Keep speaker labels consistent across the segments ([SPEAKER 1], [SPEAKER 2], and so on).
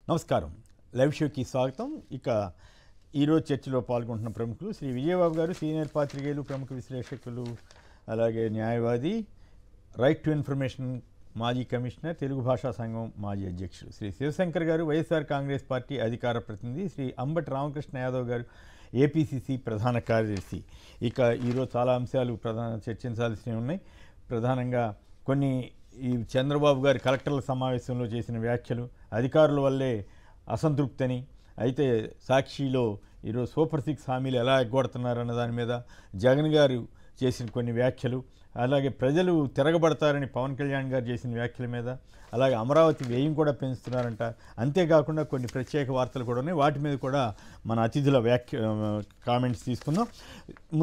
[SPEAKER 1] నమస్కారం. లైవ్ షోకి స్వాగతం. ఇక ఈరోజు చర్చలో పాల్గొంటున్న ప్రముఖులు శ్రీ విజయబాబు గారు, సీనియర్ పాత్రికేయులు, ప్రముఖ విశ్లేషకులు, అలాగే న్యాయవాది, రైట్ టు ఇన్ఫర్మేషన్ మాజీ కమిషనర్, తెలుగు భాషా సంఘం మాజీ అధ్యక్షులు శ్రీ శివశంకర్ గారు, వైఎస్ఆర్ కాంగ్రెస్ పార్టీ అధికార ప్రతినిధి, శ్రీ అంబటి రామకృష్ణ యాదవ్ గారు, ఏపీసీసీ ప్రధాన కార్యదర్శి. ఇక ఈరోజు చాలా అంశాలు చర్చించాల్సినవి ఉన్నాయి. ప్రధానంగా కొన్ని ఈ చంద్రబాబు గారి కలెక్టర్ల సమావేశంలో చేసిన వ్యాఖ్యలు, అధికారుల వల్లే అసంతృప్తి అని, అయితే సాక్షిలో ఈరోజు సూపర్ 6 హామీలు ఎలా ఎగ్గొడుతున్నారన్న దాని మీద జగన్ గారు చేసిన కొన్ని వ్యాఖ్యలు, అలాగే ప్రజలు తిరగబడతారని పవన్ కళ్యాణ్ గారు చేసిన వ్యాఖ్యల మీద, అలాగే అమరావతి వ్యయం కూడా పెంచుతున్నారంట. అంతేకాకుండా కొన్ని ప్రత్యేక వార్తలు కూడా ఉన్నాయి. వాటి మీద కూడా మన అతిథుల కామెంట్స్ తీసుకుందాం.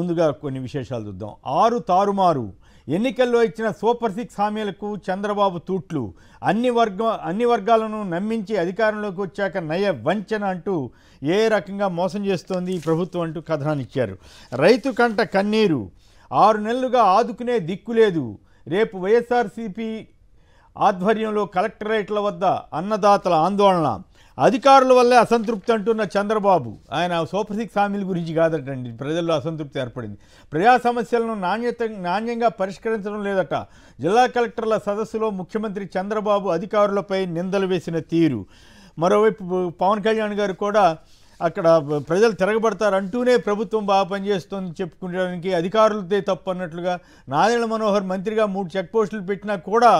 [SPEAKER 1] ముందుగా కొన్ని విశేషాలు చూద్దాం. 6 తారుమారు ఎన్నికల్లో ఇచ్చిన సూపర్ 6 హామీలకు చంద్రబాబు తూట్లు, అన్ని వర్గాలను నమ్మించి అధికారంలోకి వచ్చాక నయ వంచన అంటూ ఏ రకంగా మోసం చేస్తోంది ఈ ప్రభుత్వం అంటూ కథనాన్నిచ్చారు. రైతు కంట కన్నీరు, 6 నెలలుగా ఆదుకునే దిక్కులేదు. రేపు వైఎస్ఆర్సీపీ ఆధ్వర్యంలో కలెక్టరేట్ల వద్ద అన్నదాతల ఆందోళన, అధికారుల వల్లే అసంతృప్తి అంటున్న చంద్రబాబు. ఆయన సూపర్ 6 హామీల గురించి కాదటండి, ప్రజల్లో అసంతృప్తి ఏర్పడింది. ప్రజా సమస్యలను నాణ్యంగా పరిష్కరించడం లేదట. జిల్లా కలెక్టర్ల సదస్సులో ముఖ్యమంత్రి చంద్రబాబు అధికారులపై నిందలు వేసిన తీరు. మరోవైపు పవన్ కళ్యాణ్ గారు కూడా అక్కడ ప్రజలు తిరగబడతారంటూనే ప్రభుత్వం బాగా పనిచేస్తుంది చెప్పుకోవడానికి అధికారులదే తప్పు అన్నట్లుగా, నాదెళ్ల మనోహర్ మంత్రిగా 3 చెక్ పోస్టులు పెట్టినా కూడా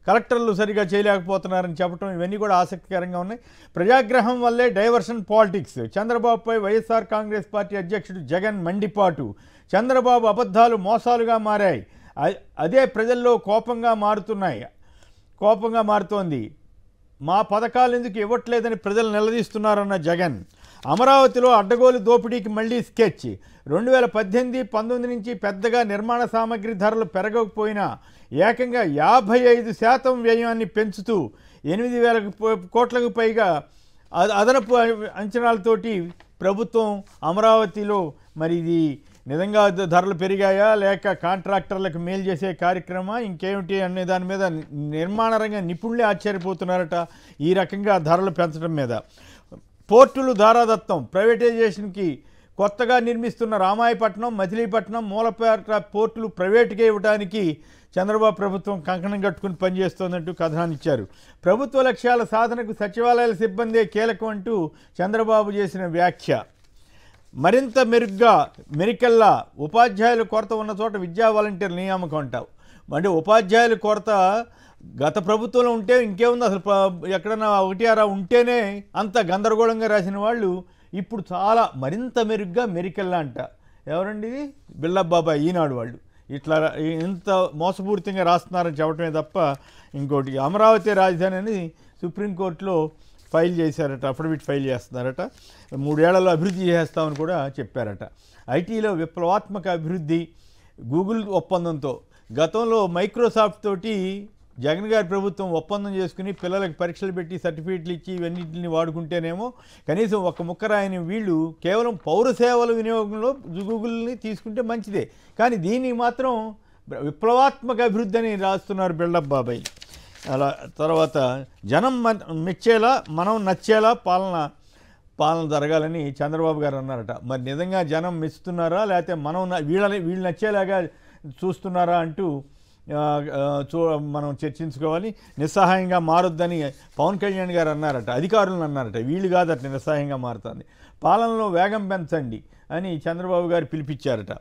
[SPEAKER 1] కలెక్టర్లు సరిగా చేయలేకపోతున్నారని చెప్పడం, ఇవన్నీ కూడా ఆసక్తికరంగా ఉన్నాయి. ప్రజాగ్రహం వల్లే డైవర్షన్ పాలిటిక్స్, చంద్రబాబుపై వైఎస్ఆర్ కాంగ్రెస్ పార్టీ అధ్యక్షుడు జగన్ మండిపాటు. చంద్రబాబు అబద్ధాలు మోసాలుగా మారాయి, అదే ప్రజల్లో కోపంగా మారుతోంది. మా పథకాలు ఎందుకు ఇవ్వట్లేదని ప్రజలు నిలదీస్తున్నారన్న జగన్. అమరావతిలో అడ్డగోలు దోపిడీకి మళ్లీ స్కెచ్. 2018-19 నుంచి పెద్దగా నిర్మాణ సామగ్రి ధరలు పెరగకపోయినా ఏకంగా 55% వ్యయాన్ని పెంచుతూ 8,000 కోట్లకు పైగా అదనపు అంచనాలతోటి ప్రభుత్వం అమరావతిలో, మరి ఇది నిజంగా ధరలు పెరిగాయా లేక కాంట్రాక్టర్లకు మేలు చేసే కార్యక్రమం ఇంకేమిటి అనే దాని మీద నిర్మాణ రంగ నిపుణులే ఆశ్చర్యపోతున్నారట ఈ రకంగా ధరలు పెంచడం మీద. పోర్టులు ధారాదత్తం, ప్రైవేటైజేషన్కి కొత్తగా నిర్మిస్తున్న రామాయపట్నం, మచిలీపట్నం, మూలపేట పోర్టులు ప్రైవేటుగా ఇవ్వడానికి చంద్రబాబు ప్రభుత్వం కంకణం కట్టుకుని పనిచేస్తోందంటూ కథనాన్నిచ్చారు. ప్రభుత్వ లక్ష్యాల సాధనకు సచివాలయాల సిబ్బందే కీలకం అంటూ చంద్రబాబు చేసిన వ్యాఖ్య. మరింత మెరుగల్లా ఉపాధ్యాయుల కొరత ఉన్న చోట విద్యా వాలంటీర్ నియామకం అంటావు. అంటే ఉపాధ్యాయుల కొరత గత ప్రభుత్వంలో ఉంటే ఇంకేముంది, అసలు ఎక్కడన్నా 1-6 ఉంటేనే అంత గందరగోళంగా రాసిన వాళ్ళు ఇప్పుడు చాలా మరింత మెరికల్లా అంట. ఎవరండి ఇది? బిల్లబాబాయ్, ఈనాడు వాళ్ళు ఇట్లా ఇంత మోసపూరితంగా రాస్తున్నారని చెప్పడమే తప్ప ఇంకోటి. అమరావతి రాజధాని అని సుప్రీంకోర్టులో ఫైల్ చేశారట, అఫిడవిట్ ఫైల్ చేస్తున్నారట. 3 ఏళ్లలో అభివృద్ధి చేస్తామని కూడా చెప్పారట. ఐటీలో విప్లవాత్మక అభివృద్ధి గూగుల్ ఒప్పందంతో. గతంలో మైక్రోసాఫ్ట్ తోటి జగన్ గారి ప్రభుత్వం ఒప్పందం చేసుకుని పిల్లలకు పరీక్షలు పెట్టి సర్టిఫికేట్లు ఇచ్చి ఇవన్నింటిని వాడుకుంటేనేమో కనీసం ఒక్క ముక్క రాయని వీళ్ళు కేవలం పౌర సేవల వినియోగంలో గూగుల్ని తీసుకుంటే మంచిదే, కానీ దీన్ని మాత్రం విప్లవాత్మక అభివృద్ధి అని రాస్తున్నారు బిల్డప్ బాబాయ్. అలా తర్వాత జనం మెచ్చేలా మనం నచ్చేలా పాలన జరగాలని చంద్రబాబు గారు అన్నారట. మరి నిజంగా జనం మెచ్చుతున్నారా లేకపోతే వీళ్ళు నచ్చేలాగా చూస్తున్నారా అంటూ మనం చర్చించుకోవాలి. నిస్సహాయంగా మారొద్దని పవన్ కళ్యాణ్ గారు అన్నారట, అధికారులను అన్నారట. వీళ్ళు కాదట నిస్సహాయంగా మారుతుంది. పాలనలో వేగం పెంచండి అని చంద్రబాబు గారు పిలిపించారట.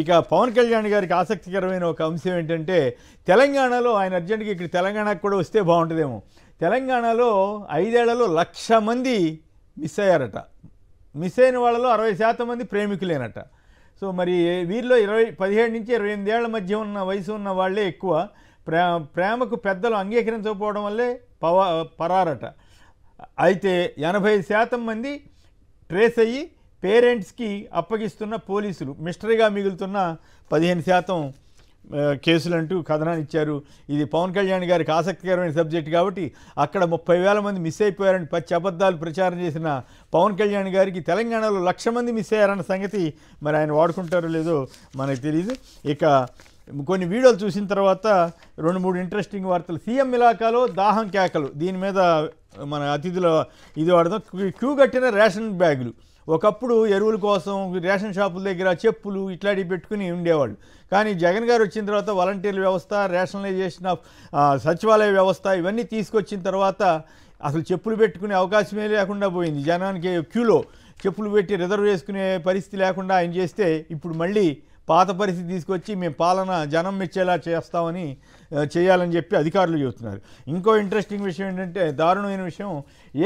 [SPEAKER 1] ఇక పవన్ కళ్యాణ్ గారికి ఆసక్తికరమైన ఒక అంశం ఏంటంటే, తెలంగాణలో ఆయన అర్జెంటుగా ఇక్కడ తెలంగాణకు కూడా వస్తే బాగుంటుందేమో. తెలంగాణలో 5 ఏళ్లలో 1,00,000 మంది మిస్ అయ్యారట. మిస్ అయిన వాళ్ళలో 60% మంది ప్రేమికులేనట. సో మరి వీరిలో 17 నుంచి 28 ఏళ్ల మధ్య ఉన్న వయసు ఉన్న వాళ్ళే ఎక్కువ. ప్రేమకు పెద్దలు అంగీకరించకపోవడం వల్లే పరారట. అయితే 80% మంది ట్రేస్ అయ్యి పేరెంట్స్కి అప్పగిస్తున్న పోలీసులు, మిస్టరీగా మిగులుతున్న 15% కేసులు అంటూ కథనాన్ని ఇచ్చారు. ఇది పవన్ కళ్యాణ్ గారికి ఆసక్తికరమైన సబ్జెక్ట్ కాబట్టి అక్కడ 30,000 మంది మిస్ అయిపోయారని పచ్చి అబద్ధాలు ప్రచారం చేసిన పవన్ కళ్యాణ్ గారికి తెలంగాణలో 1,00,000 మంది మిస్ అయ్యారన్న సంగతి మరి ఆయన వాడుకుంటారో లేదో మనకు తెలియదు. ఇక కొన్ని వీడియోలు చూసిన తర్వాత 2-3 ఇంట్రెస్టింగ్ వార్తలు. సీఎం ఇలాకాలో దాహం కేకలు, దీని మీద మన అతిథుల ఇది వాడదాం. క్యూ కట్టిన రేషన్ బ్యాగులు. ఒకప్పుడు ఎరువుల కోసం రేషన్ షాపుల దగ్గర చెప్పులు ఇట్లాంటివి పెట్టుకుని ఉండేవాళ్ళు. కానీ జగన్ గారు వచ్చిన తర్వాత వాలంటీర్ల వ్యవస్థ, రేషనలైజేషన్ ఆఫ్ సచివాలయ వ్యవస్థ ఇవన్నీ తీసుకొచ్చిన తర్వాత అసలు చెప్పులు పెట్టుకునే అవకాశమే లేకుండా పోయింది. జనానికి క్యూలో చెప్పులు పెట్టి రిజర్వ్ చేసుకునే పరిస్థితి లేకుండా ఆయన చేస్తే ఇప్పుడు మళ్ళీ పాత పరిస్థితి తీసుకొచ్చి మేము పాలన జనం మెచ్చేలా చేస్తామని చేయాలని చెప్పి అధికారులు చెబుతున్నారు. ఇంకో ఇంట్రెస్టింగ్ విషయం ఏంటంటే, దారుణమైన విషయం,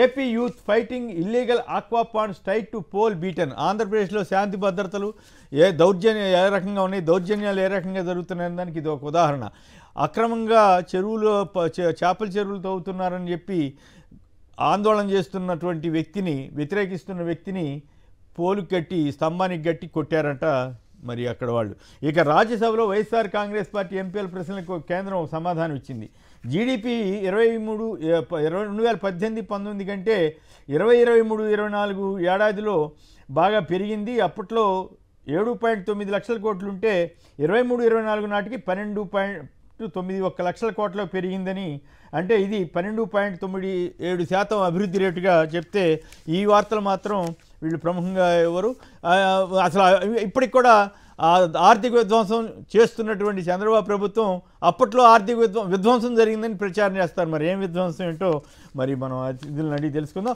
[SPEAKER 1] AP youth fighting illegal aqua pond strike to pole beaten. ఆంధ్రప్రదేశ్లో శాంతి భద్రతలు ఏ రకంగా ఉన్నాయి, దౌర్జన్యాలు ఏ రకంగా జరుగుతున్నాయని దానికి ఇది ఒక ఉదాహరణ. అక్రమంగా చెరువులు చేపల చెరువులు తవ్వుతున్నారని చెప్పి ఆందోళన చేస్తున్నటువంటి వ్యక్తిని, వ్యతిరేకిస్తున్న వ్యక్తిని పోలు కట్టి స్తంభానికి గట్టి కొట్టారంట మరి అక్కడ వాళ్ళు. ఇక రాజ్యసభలో వైఎస్ఆర్ కాంగ్రెస్ పార్టీ ఎంపీల ప్రశ్నలకు కేంద్రం సమాధానం ఇచ్చింది. జీడిపి 2018-19 కంటే 2023-24 ఏడాదిలో బాగా పెరిగింది. అప్పట్లో 7.9 లక్షల కోట్లు ఉంటే 23-24 నాటికి 12.91 లక్షల కోట్ల పెరిగిందని, అంటే ఇది 12.97% అభివృద్ధి రేటుగా చెప్తే, ఈ వార్తలు మాత్రం వీళ్ళు ప్రముఖంగా ఎవరు అసలు ఇప్పటికి కూడా ఆర్థిక విధ్వంసం చేస్తున్నటువంటి చంద్రబాబు ప్రభుత్వం అప్పట్లో ఆర్థిక విధ్వంసం జరిగిందని ప్రచారం చేస్తారు. మరి ఏం విధ్వంసం ఏంటో మరి మనం అతిథులను అడిగి తెలుసుకుందాం.